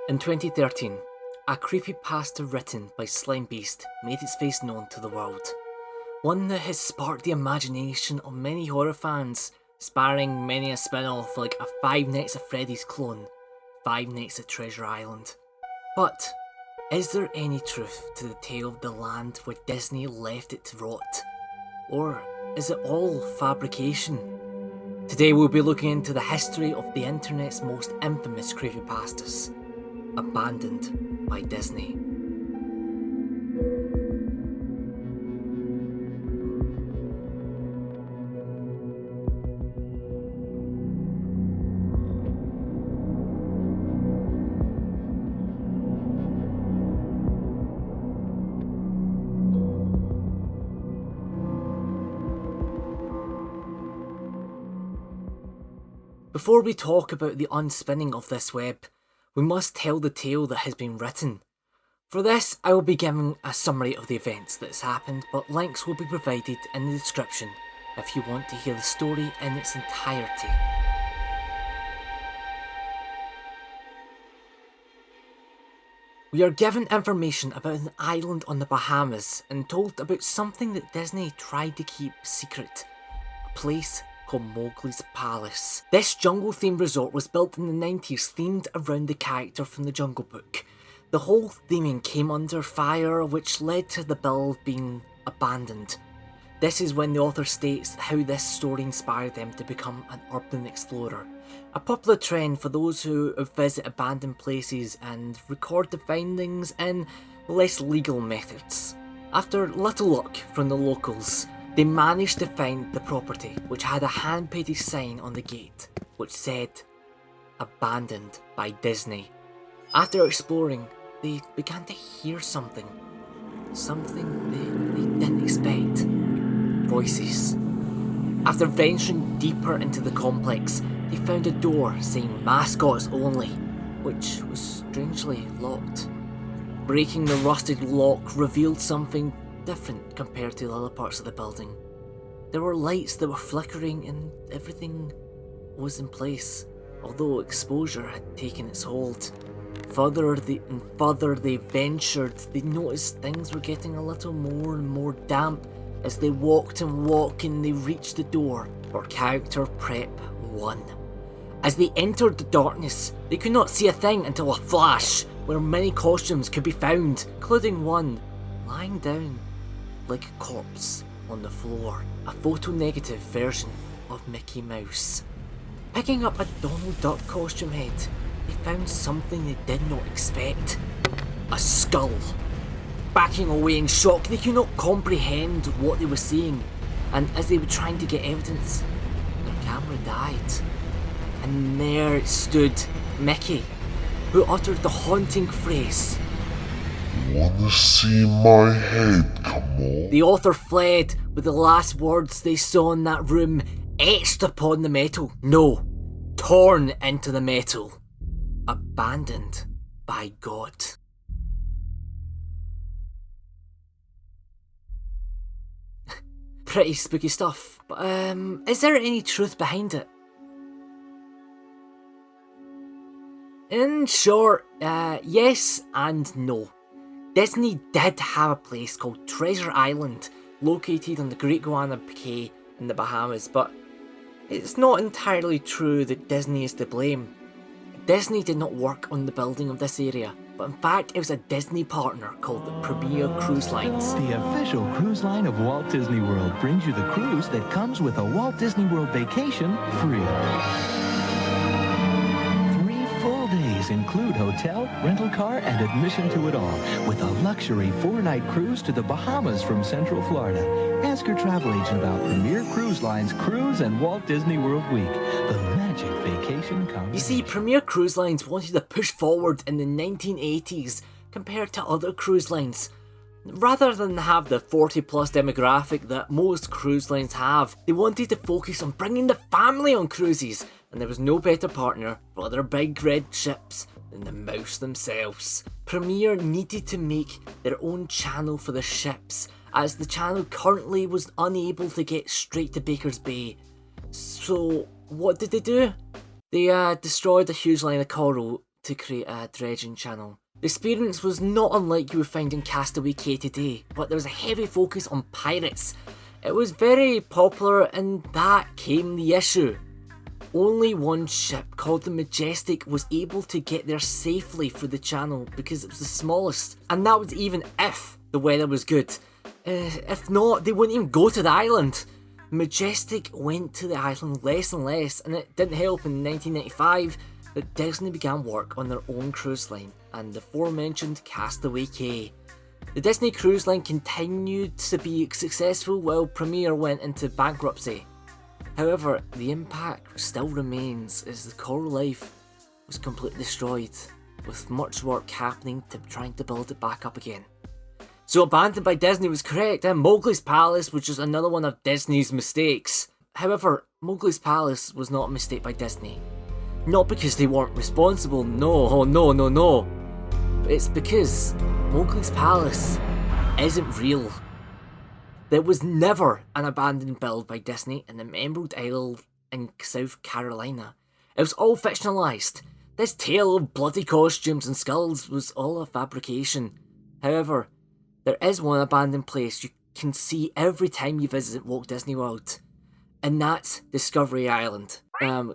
In 2013, a creepypasta written by Slime Beast made its face known to the world. One that has sparked the imagination of many horror fans, sparring many a spin-off like a Five Nights at Freddy's clone, Five Nights at Treasure Island. But, is there any truth to the tale of the land where Disney left it to rot? Or is it all fabrication? Today we'll be looking into the history of the internet's most infamous creepypastas, abandoned by Disney. Before we talk about the unspinning of this web, we must tell the tale that has been written. For this, I will be giving a summary of the events that has happened, but links will be provided in the description if you want to hear the story in its entirety. We are given information about an island on the Bahamas and told about something that Disney tried to keep secret, a place called Mowgli's Palace. This jungle-themed resort was built in the 90s, themed around the character from the Jungle Book. The whole theming came under fire, which led to the build being abandoned. This is when the author states how this story inspired them to become an urban explorer, a popular trend for those who visit abandoned places and record the findings in less legal methods. After little luck from the locals, they managed to find the property, which had a hand-painted sign on the gate, which said, "Abandoned by Disney." After exploring, they began to hear something. Something they didn't expect. Voices. After venturing deeper into the complex, they found a door saying mascots only, which was strangely locked. Breaking the rusted lock revealed something different compared to the other parts of the building. There were lights that were flickering and everything was in place, although exposure had taken its hold. Further they ventured, they noticed things were getting a little more and more damp. As they walked and they reached the door for Character Prep 1. As they entered the darkness, they could not see a thing until a flash, where many costumes could be found, including one lying down like a corpse on the floor, a photo-negative version of Mickey Mouse. Picking up a Donald Duck costume head, they found something they did not expect. A skull. Backing away in shock, they could not comprehend what they were seeing, and as they were trying to get evidence, their camera died. And there it stood, Mickey, who uttered the haunting phrase, "Wanna see my head, come on?" The author fled with the last words they saw in that room etched upon the metal. No, torn into the metal. Abandoned by God. Pretty spooky stuff, but is there any truth behind it? In short, yes and no. Disney did have a place called Treasure Island, located on the Great Guana Cay in the Bahamas, but it's not entirely true that Disney is to blame. Disney did not work on the building of this area, but in fact it was a Disney partner called the Premier Cruise Lines. The official cruise line of Walt Disney World brings you the cruise that comes with a Walt Disney World vacation free. 3 full days include hotel, rental car, and admission to it all, with a luxury 4-night cruise to the Bahamas from Central Florida. Ask your travel agent about Premier Cruise Line's Cruise and Walt Disney World Week, the magic vacation combination. You see, Premier Cruise Lines wanted to push forward in the 1980s compared to other cruise lines. Rather than have the 40-plus demographic that most cruise lines have, they wanted to focus on bringing the family on cruises, and there was no better partner for their big red ships than the mouse themselves. Premier needed to make their own channel for the ships, as the channel currently was unable to get straight to Baker's Bay. So what did they do? They destroyed a huge line of coral to create a dredging channel. The experience was not unlike you would find in Castaway Cay today, but there was a heavy focus on pirates. It was very popular, and that came the issue. Only one ship, called the Majestic, was able to get there safely through the channel because it was the smallest, and that was even if the weather was good. If not, they wouldn't even go to the island. Majestic went to the island less and less, and it didn't help in 1995 that Disney began work on their own cruise line and the aforementioned Castaway Cay. The Disney Cruise Line continued to be successful while Premier went into bankruptcy. However, the impact still remains as the coral life was completely destroyed, with much work happening to trying to build it back up again. So abandoned by Disney was correct, and Mowgli's Palace was just another one of Disney's mistakes. However, Mowgli's Palace was not a mistake by Disney. Not because they weren't responsible, no. It's because Mowgli's Palace isn't real. There was never an abandoned build by Disney in the Emerald Isle in South Carolina. It was all fictionalised. This tale of bloody costumes and skulls was all a fabrication. However, there is one abandoned place you can see every time you visit Walt Disney World, and that's Discovery Island.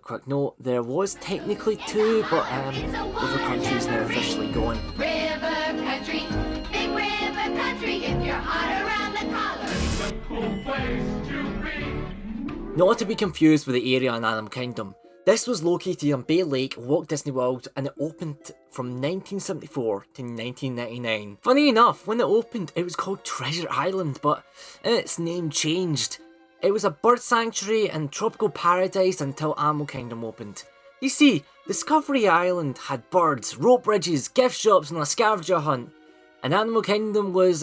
Quick note, there was technically two, but River Country's now officially gone. River Country, big River Country, if you're hot around the collar, it's a cool place to be. Not to be confused with the area in Animal Kingdom. This was located on Bay Lake, Walt Disney World, and it opened from 1974 to 1999. Funny enough, when it opened, it was called Treasure Island, but its name changed. It was a bird sanctuary and tropical paradise until Animal Kingdom opened. You see, Discovery Island had birds, rope bridges, gift shops, and a scavenger hunt. And Animal Kingdom was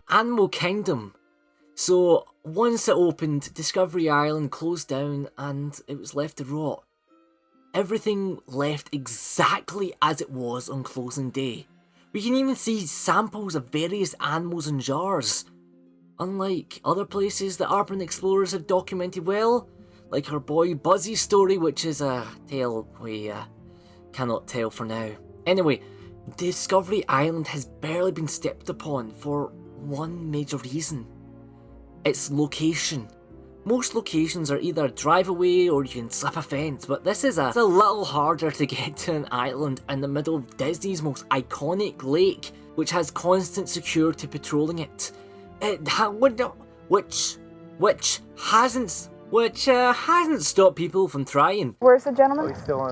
Animal Kingdom. So once it opened, Discovery Island closed down and it was left to rot. Everything left exactly as it was on closing day. We can even see samples of various animals in jars. Unlike other places that urban explorers have documented well, like our boy Buzzy's story, which is a tale we cannot tell for now. Anyway, Discovery Island has barely been stepped upon for one major reason. Its location. Most locations are either a drive away or you can slip a fence, but this is a little harder to get to an island in the middle of Disney's most iconic lake, which has constant security patrolling it. Which hasn't stopped people from trying. Where's the gentleman? He's still on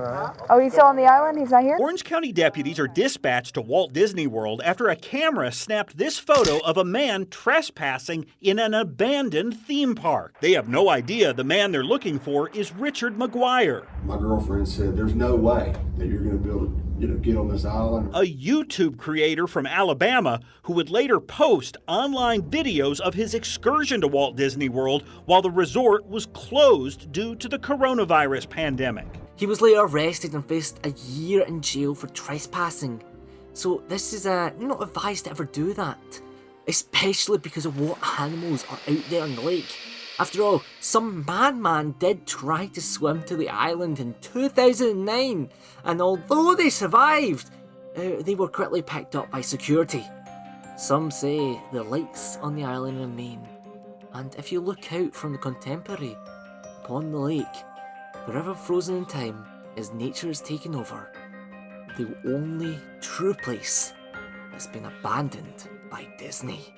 the island? He's not here? Orange County deputies are dispatched to Walt Disney World after a camera snapped this photo of a man trespassing in an abandoned theme park. They have no idea the man they're looking for is Richard McGuire. My girlfriend said, there's no way that you're going to be able to get on this island. A YouTube creator from Alabama who would later post online videos of his excursion to Walt Disney World while the resort was closed due to the coronavirus pandemic. He was later arrested and faced a year in jail for trespassing. So this is not advised to ever do that, especially because of what animals are out there in the lake. After all, some madman did try to swim to the island in 2009, and although they survived, they were quickly picked up by security. Some say the lights on the island remain, and if you look out from the contemporary upon the lake, forever frozen in time as nature has taken over, the only true place that's been abandoned by Disney.